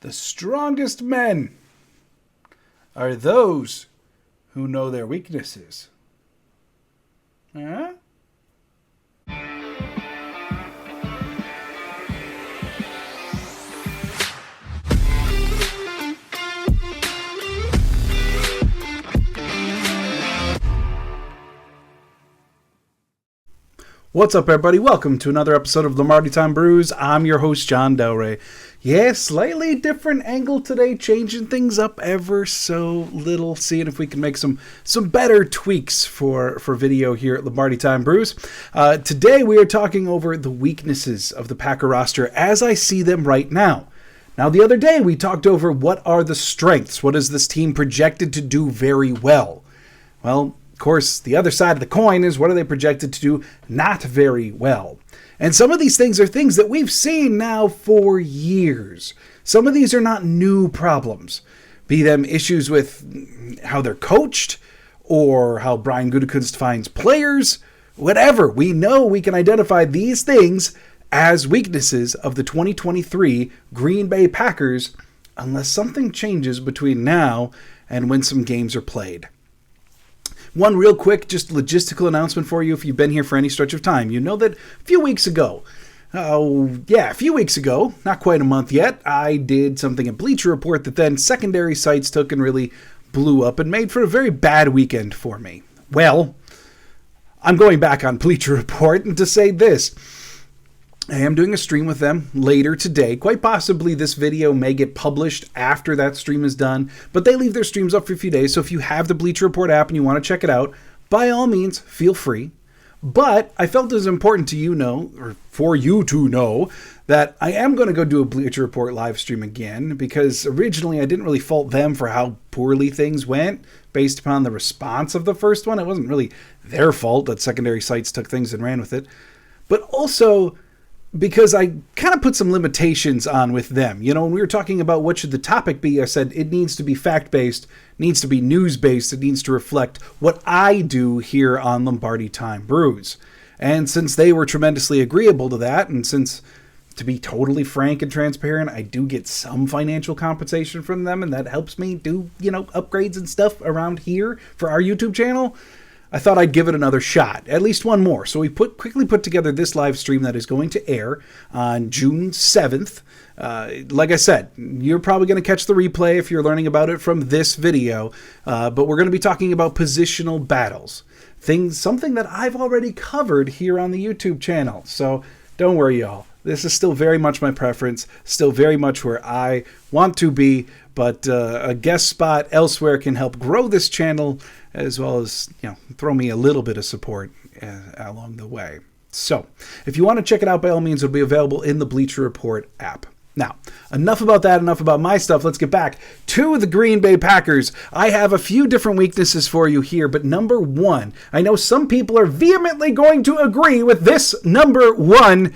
The strongest men are those who know their weaknesses. Huh? What's up, everybody? Welcome to another episode of Lombardi Time Brews. I'm your host, John Delray. Yeah, slightly different angle today, changing things up ever so little, seeing if we can make some better tweaks for video here at Lombardi Time Brews. Today, we are talking over the weaknesses of the Packer roster as I see them right now. Now, the other day, we talked over what are the strengths. What is this team projected to do very well? Well, of course, the other side of the coin is what are they projected to do not very well. And some of these things are things that we've seen now for years. Some of these are not new problems, be them issues with how they're coached or how Brian Gutekunst finds players, whatever. We know we can identify these things as weaknesses of the 2023 Green Bay Packers unless something changes between now and when some games are played. One real quick, just logistical announcement for you if you've been here for any stretch of time. You know that a few weeks ago, not quite a month yet, I did something at Bleacher Report that then secondary sites took and really blew up and made for a very bad weekend for me. Well, I'm going back on Bleacher Report and to say this. I am doing a stream with them later today. Quite possibly this video may get published after that stream is done, but they leave their streams up for a few days, so if you have the Bleacher Report app and you want to check it out, by all means, feel free. But I felt it was important to for you to know, that I am going to go do a Bleacher Report live stream again, because originally I didn't really fault them for how poorly things went based upon the response of the first one. It wasn't really their fault that secondary sites took things and ran with it. But also because I kind of put some limitations on with them. You know, when we were talking about what should the topic be, I said it needs to be fact-based, needs to be news-based, it needs to reflect what I do here on Lombardi Time Brews. And since they were tremendously agreeable to that, and since, to be totally frank and transparent, I do get some financial compensation from them, and that helps me do, upgrades and stuff around here for our YouTube channel, I thought I'd give it another shot, at least one more. So we quickly put together this live stream that is going to air on June 7th. Like I said, you're probably going to catch the replay if you're learning about it from this video, but we're going to be talking about positional battles. Something that I've already covered here on the YouTube channel. So don't worry, y'all. This is still very much my preference, still very much where I want to be, but a guest spot elsewhere can help grow this channel as well as, throw me a little bit of support along the way. So if you want to check it out, by all means, it'll be available in the Bleacher Report app. Now, enough about that, enough about my stuff. Let's get back to the Green Bay Packers. I have a few different weaknesses for you here, but number one, I know some people are vehemently going to agree with this number one: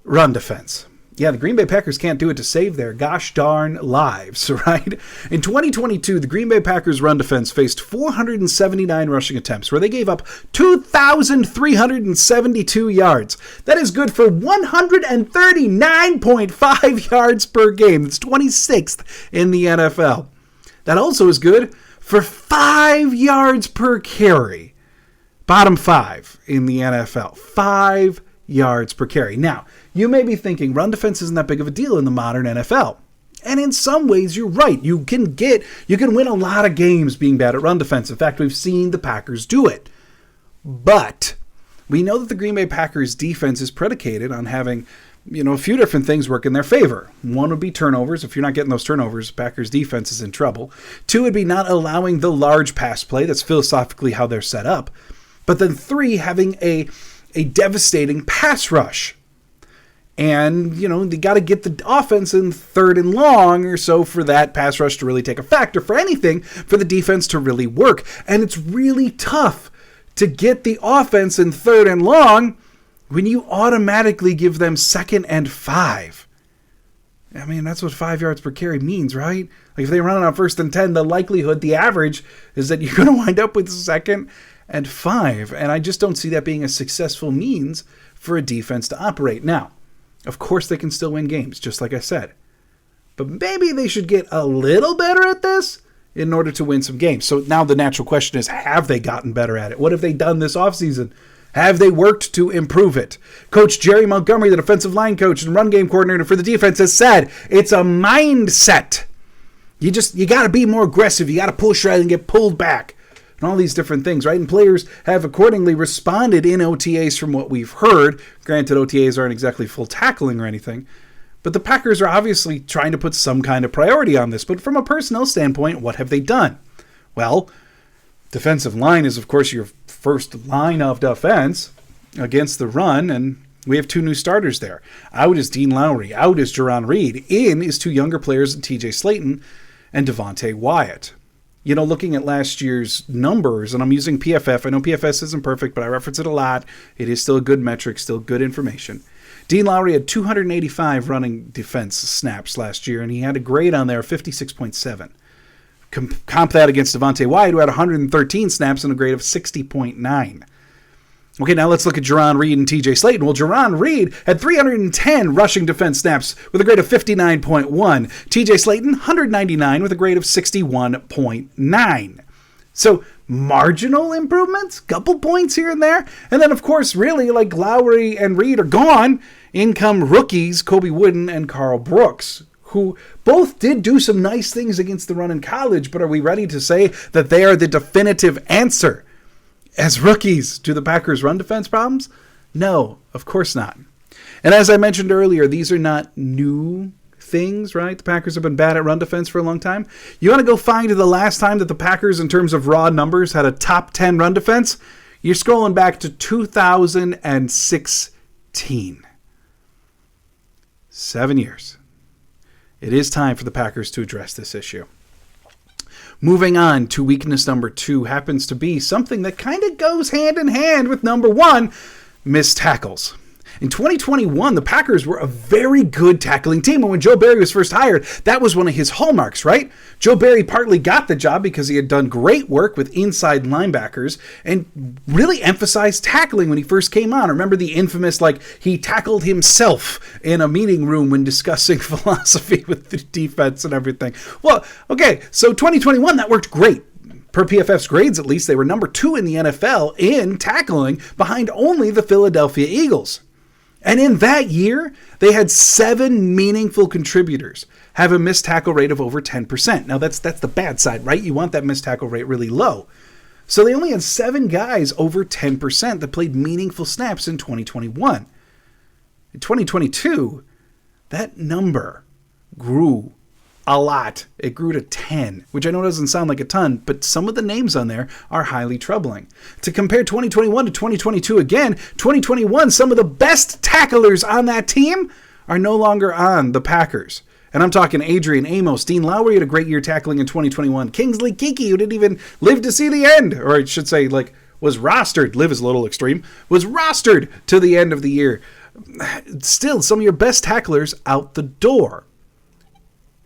run defense. Yeah, the Green Bay Packers can't do it to save their gosh darn lives, right? In 2022, the Green Bay Packers run defense faced 479 rushing attempts, where they gave up 2,372 yards. That is good for 139.5 yards per game. That's 26th in the NFL. That also is good for 5 yards per carry. Bottom 5 in the NFL. 5 yards per carry. Now, you may be thinking run defense isn't that big of a deal in the modern NFL. And in some ways, you're right. You can win a lot of games being bad at run defense. In fact, we've seen the Packers do it. But we know that the Green Bay Packers defense is predicated on having, a few different things work in their favor. One would be turnovers. If you're not getting those turnovers, Packers defense is in trouble. Two would be not allowing the large pass play. That's philosophically how they're set up. But then three, having a devastating pass rush. And, they got to get the offense in third and long or so for that pass rush to really take effect, or for anything, for the defense to really work. And it's really tough to get the offense in third and long when you automatically give them 2nd and 5. I mean, that's what 5 yards per carry means, right? Like if they run it on 1st and 10, the likelihood, the average, is that you're going to wind up with 2nd and 5. And I just don't see that being a successful means for a defense to operate. Now, of course they can still win games, just like I said. but maybe they should get a little better at this in order to win some games. So now the natural question is, have they gotten better at it? What have they done this offseason? Have they worked to improve it? Coach Jerry Montgomery, the defensive line coach and run game coordinator for the defense, has said it's a mindset. You got to be more aggressive. You got to push rather than get pulled back. And all these different things, right? And players have accordingly responded in OTAs from what we've heard. Granted, OTAs aren't exactly full tackling or anything. But the Packers are obviously trying to put some kind of priority on this. But from a personnel standpoint, what have they done? Well, defensive line is, of course, your first line of defense against the run, and we have two new starters there. Out is Dean Lowry. Out is Jaron Reed. In is two younger players, TJ Slayton and Devontae Wyatt. You know, looking at last year's numbers, and I'm using PFF. I know PFS isn't perfect, but I reference it a lot. It is still a good metric, still good information. Dean Lowry had 285 running defense snaps last year, and he had a grade on there of 56.7. Comp that against Devontae Wyatt, who had 113 snaps and a grade of 60.9. Okay, now let's look at Jaron Reed and TJ Slayton. Well, Jaron Reed had 310 rushing defense snaps with a grade of 59.1. TJ Slayton, 199 with a grade of 61.9. So, marginal improvements, couple points here and there. And then, of course, really, like Lowry and Reed are gone. In come rookies, Kobe Wooden and Carl Brooks, who both did do some nice things against the run in college, but are we ready to say that they are the definitive answer as rookies to the Packers' run defense problems? No, of course not. And as I mentioned earlier, these are not new things, right? The Packers have been bad at run defense for a long time. You want to go find the last time that the Packers, in terms of raw numbers, had a top 10 run defense? You're scrolling back to 2016. 7 years. It is time for the Packers to address this issue. Moving on to weakness number 2 happens to be something that kind of goes hand in hand with number 1, missed tackles. In 2021, the Packers were a very good tackling team. And when Joe Barry was first hired, that was one of his hallmarks, right? Joe Barry partly got the job because he had done great work with inside linebackers and really emphasized tackling when he first came on. Remember the infamous, he tackled himself in a meeting room when discussing philosophy with the defense and everything. Well, okay, so 2021, that worked great. Per PFF's grades, at least, they were number 2 in the NFL in tackling behind only the Philadelphia Eagles. And in that year, they had 7 meaningful contributors have a missed tackle rate of over 10%. Now, that's the bad side, right? You want that missed tackle rate really low. So they only had 7 guys over 10% that played meaningful snaps in 2021. In 2022, that number grew a lot. It grew to 10, which I know doesn't sound like a ton, but some of the names on there are highly troubling. To compare 2021 to 2022 again, 2021, some of the best tacklers on that team are no longer on the Packers. And I'm talking Adrian Amos. Dean Lowry had a great year tackling in 2021. Kingsley Keke, who didn't even live to see the end, or I should say, was rostered, live is a little extreme, was rostered to the end of the year. Still, some of your best tacklers out the door.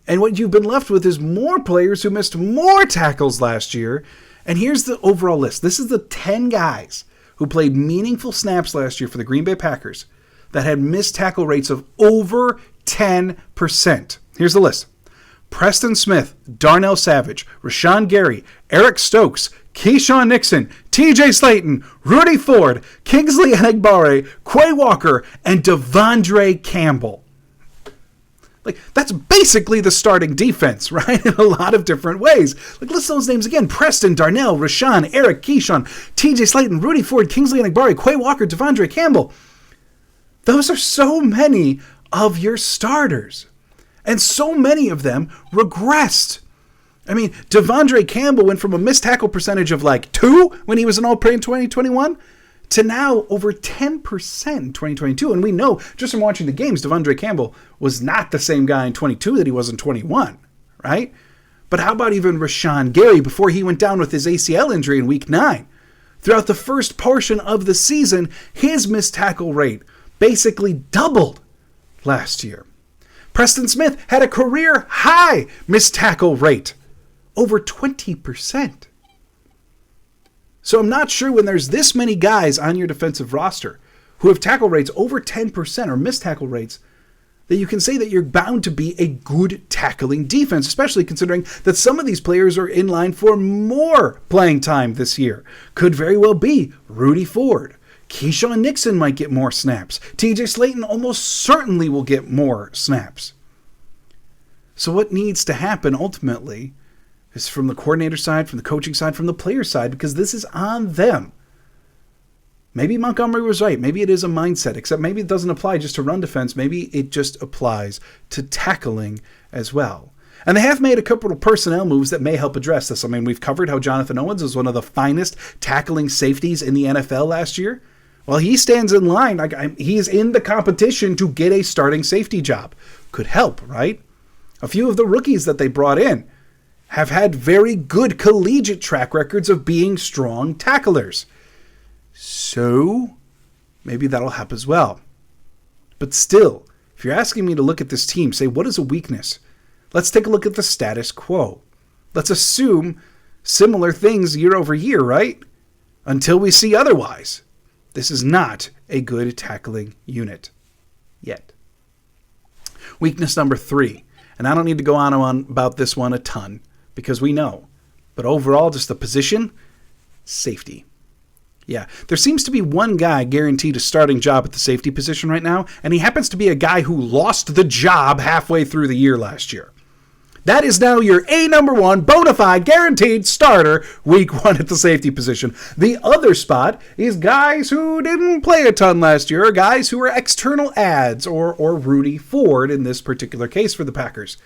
And what you've been left with is more players who missed more tackles last year. And here's the overall list. This is the 10 guys who played meaningful snaps last year for the Green Bay Packers that had missed tackle rates of over 10%. Here's the list. Preston Smith, Darnell Savage, Rashawn Gary, Eric Stokes, Keyshawn Nixon, TJ Slayton, Rudy Ford, Kingsley Enagbare, Quay Walker, and Devondre Campbell. That's basically the starting defense, right? In a lot of different ways. List those names again. Preston, Darnell, Rashawn, Eric, Keyshawn, TJ Slayton, Rudy Ford, Kingsley Enagbare, Quay Walker, Devondre Campbell. Those are so many of your starters. And so many of them regressed. I mean, Devondre Campbell went from a missed tackle percentage of 2 when he was an All-Pro in 2021 to now over 10% in 2022. And we know, just from watching the games, Devondre Campbell was not the same guy in 22 that he was in 21, right? But how about even Rashawn Gary before he went down with his ACL injury in Week 9? Throughout the first portion of the season, his missed tackle rate basically doubled last year. Preston Smith had a career-high missed tackle rate, over 20%. So I'm not sure when there's this many guys on your defensive roster who have tackle rates over 10% or missed tackle rates, that you can say that you're bound to be a good tackling defense, especially considering that some of these players are in line for more playing time this year. Could very well be Rudy Ford. Keyshawn Nixon might get more snaps. TJ Slayton almost certainly will get more snaps. So what needs to happen ultimately is from the coordinator side, from the coaching side, from the player side, because this is on them. Maybe Montgomery was right. Maybe it is a mindset, except maybe it doesn't apply just to run defense. Maybe it just applies to tackling as well. And they have made a couple of personnel moves that may help address this. I mean, we've covered how Jonathan Owens was one of the finest tackling safeties in the NFL last year. Well, he stands in line. He's in the competition to get a starting safety job. Could help, right? A few of the rookies that they brought in have had very good collegiate track records of being strong tacklers. So maybe that'll help as well. But still, if you're asking me to look at this team, say, what is a weakness? Let's take a look at the status quo. Let's assume similar things year over year, right? Until we see otherwise. This is not a good tackling unit yet. Weakness number 3. And I don't need to go on about this one a ton because we know. But overall, just the position, safety. Yeah, there seems to be one guy guaranteed a starting job at the safety position right now, and he happens to be a guy who lost the job halfway through the year last year. That is now your number 1 bona fide guaranteed starter week 1 at the safety position. The other spot is guys who didn't play a ton last year, or guys who are external adds, or Rudy Ford in this particular case for the Packers.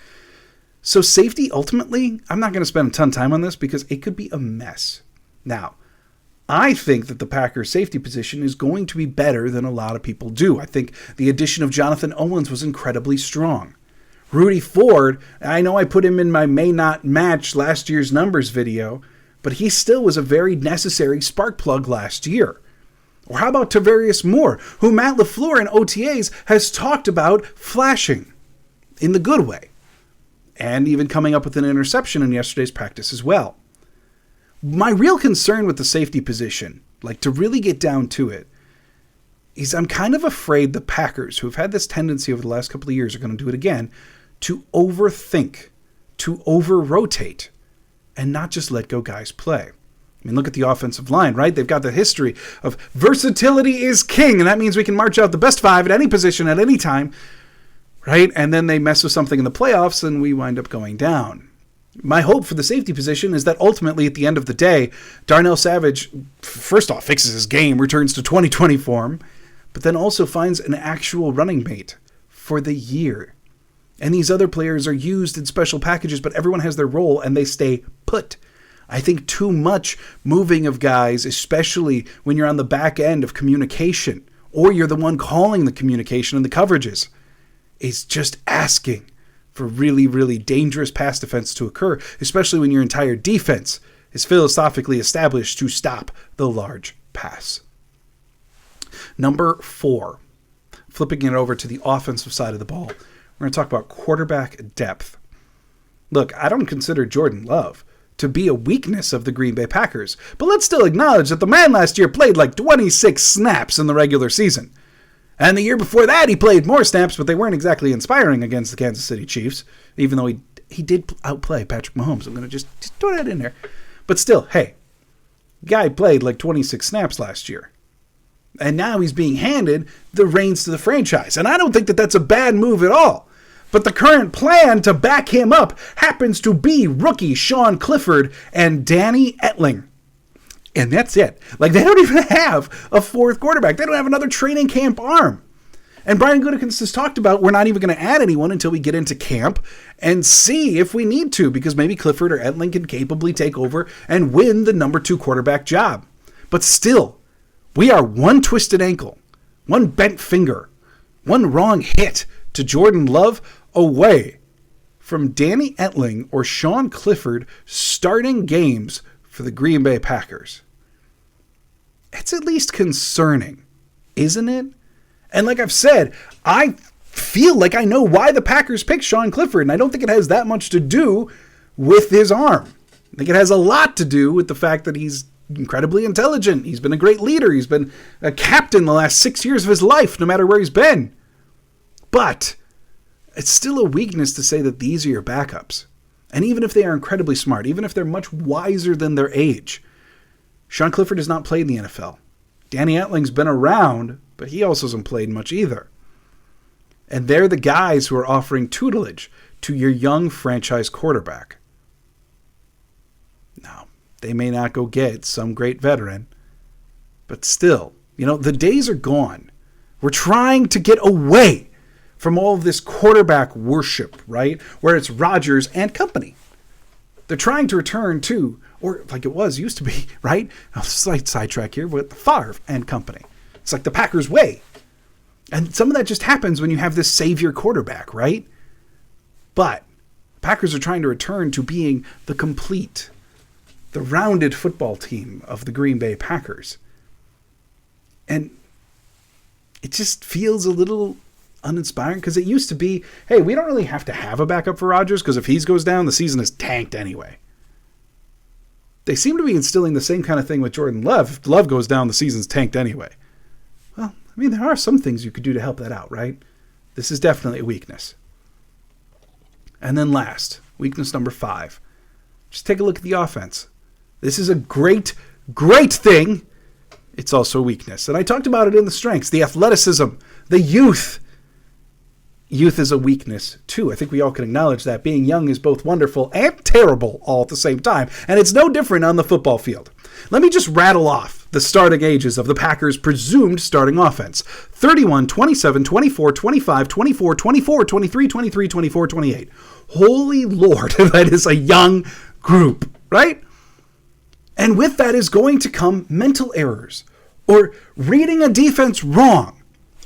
So safety, ultimately, I'm not going to spend a ton of time on this because it could be a mess. Now, I think that the Packers safety position is going to be better than a lot of people do. I think the addition of Jonathan Owens was incredibly strong. Rudy Ford, I know I put him in my may not match last year's numbers video, but he still was a very necessary spark plug last year. Or how about Tavarius Moore, who Matt LaFleur in OTAs has talked about flashing in the good way, and even coming up with an interception in yesterday's practice as well. My real concern with the safety position, like to really get down to it, is I'm kind of afraid the Packers, who have had this tendency over the last couple of years, are going to do it again, to overthink, to over-rotate, and not just let go guys play. I mean, look at the offensive line, right? They've got the history of versatility is king, and that means we can march out the best 5 at any position at any time, right? And then they mess with something in the playoffs, and we wind up going down. My hope for the safety position is that ultimately, at the end of the day, Darnell Savage, first off, fixes his game, returns to 2020 form, but then also finds an actual running mate for the year. And these other players are used in special packages, but everyone has their role and they stay put. I think too much moving of guys, especially when you're on the back end of communication, or you're the one calling the communication and the coverages, is just asking for really, really dangerous pass defense to occur, especially when your entire defense is philosophically established to stop the large pass. Number 4, flipping it over to the offensive side of the ball, we're going to talk about quarterback depth. Look, I don't consider Jordan Love to be a weakness of the Green Bay Packers, but let's still acknowledge that the man last year played like 26 snaps in the regular season. And the year before that, he played more snaps, but they weren't exactly inspiring against the Kansas City Chiefs, even though he did outplay Patrick Mahomes. I'm going to just throw that in there. But still, hey, guy played like 26 snaps last year. And now he's being handed the reins to the franchise. And I don't think that that's a bad move at all. But the current plan to back him up happens to be rookie Sean Clifford and Danny Etling. And that's it. Like, they don't even have a 4th quarterback. They don't have another training camp arm. And Brian Gutekunst has talked about we're not even going to add anyone until we get into camp and see if we need to, because maybe Clifford or Etling can capably take over and win the number 2 quarterback job. But still, we are one twisted ankle, one bent finger, one wrong hit to Jordan Love away from Danny Etling or Sean Clifford starting games for the Green Bay Packers. It's at least concerning, isn't it? And like I've said, I feel like I know why the Packers picked Sean Clifford, and I don't think it has that much to do with his arm. I think it has a lot to do with the fact that he's incredibly intelligent. He's been a great leader. He's been a captain the last 6 years of his life, no matter where he's been. But it's still a weakness to say that these are your backups. And even if they are incredibly smart, even if they're much wiser than their age, Sean Clifford has not played in the NFL. Danny Etling's been around, but he also hasn't played much either. And they're the guys who are offering tutelage to your young franchise quarterback. Now, they may not go get some great veteran, but still, the days are gone. We're trying to get away from all of this quarterback worship, right? Where it's Rodgers and company. They're trying to return to, or like it used to be, right? A slight sidetrack here with Favre and company. It's like the Packers way. And some of that just happens when you have this savior quarterback, right? But Packers are trying to return to being the rounded football team of the Green Bay Packers. And it just feels a little uninspiring because it used to be, hey, we don't really have to have a backup for Rodgers because if he goes down, the season is tanked anyway. They seem to be instilling the same kind of thing with Jordan Love. If Love goes down, the season's tanked anyway. Well, there are some things you could do to help that out, right? This is definitely a weakness. And then last, weakness number 5. Just take a look at the offense. This is a great, great thing. It's also a weakness. And I talked about it in the strengths, the athleticism, the youth. Youth is a weakness, too. I think we all can acknowledge that. Being young is both wonderful and terrible all at the same time. And it's no different on the football field. Let me just rattle off the starting ages of the Packers' presumed starting offense. 31, 27, 24, 25, 24, 24, 23, 23, 24, 28. Holy Lord, that is a young group, right? And with that is going to come mental errors or reading a defense wrong.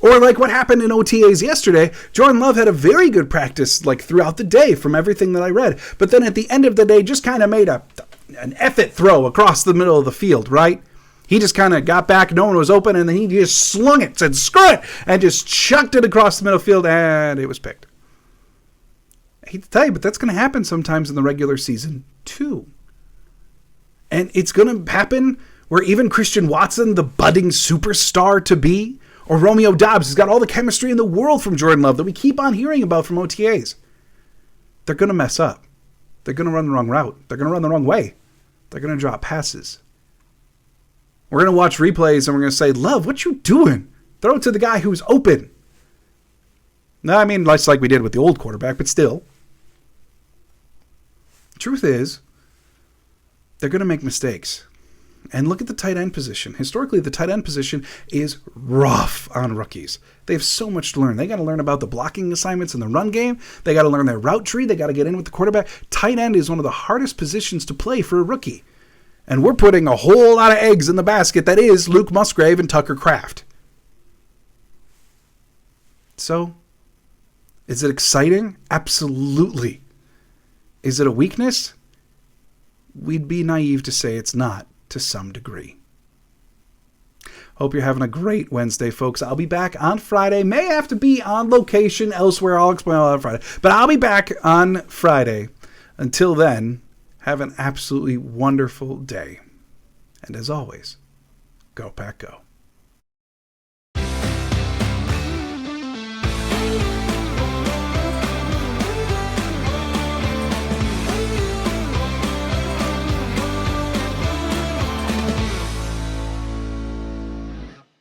Or like what happened in OTAs yesterday, Jordan Love had a very good practice throughout the day from everything that I read. But then at the end of the day, just kind of made an effort throw across the middle of the field, right? He just kind of got back, no one was open, and then he just slung it, said screw it, and just chucked it across the middle field, and it was picked. I hate to tell you, but that's going to happen sometimes in the regular season too. And it's going to happen where even Christian Watson, the budding superstar to be, or Romeo Doubs has got all the chemistry in the world from Jordan Love that we keep on hearing about from OTAs. They're going to mess up. They're going to run the wrong route. They're going to run the wrong way. They're going to drop passes. We're going to watch replays and we're going to say, Love, what you doing? Throw it to the guy who's open. No, less like we did with the old quarterback, but still. The truth is, they're going to make mistakes. And look at the tight end position. Historically, the tight end position is rough on rookies. They have so much to learn. They got to learn about the blocking assignments in the run game. They got to learn their route tree. They got to get in with the quarterback. Tight end is one of the hardest positions to play for a rookie. And we're putting a whole lot of eggs in the basket that is Luke Musgrave and Tucker Kraft. So, is it exciting? Absolutely. Is it a weakness? We'd be naive to say it's not. To some degree. Hope you're having a great Wednesday, folks. I'll be back on Friday. May have to be on location elsewhere. I'll explain all that on Friday. But I'll be back on Friday. Until then, have an absolutely wonderful day. And as always, go Pack Go.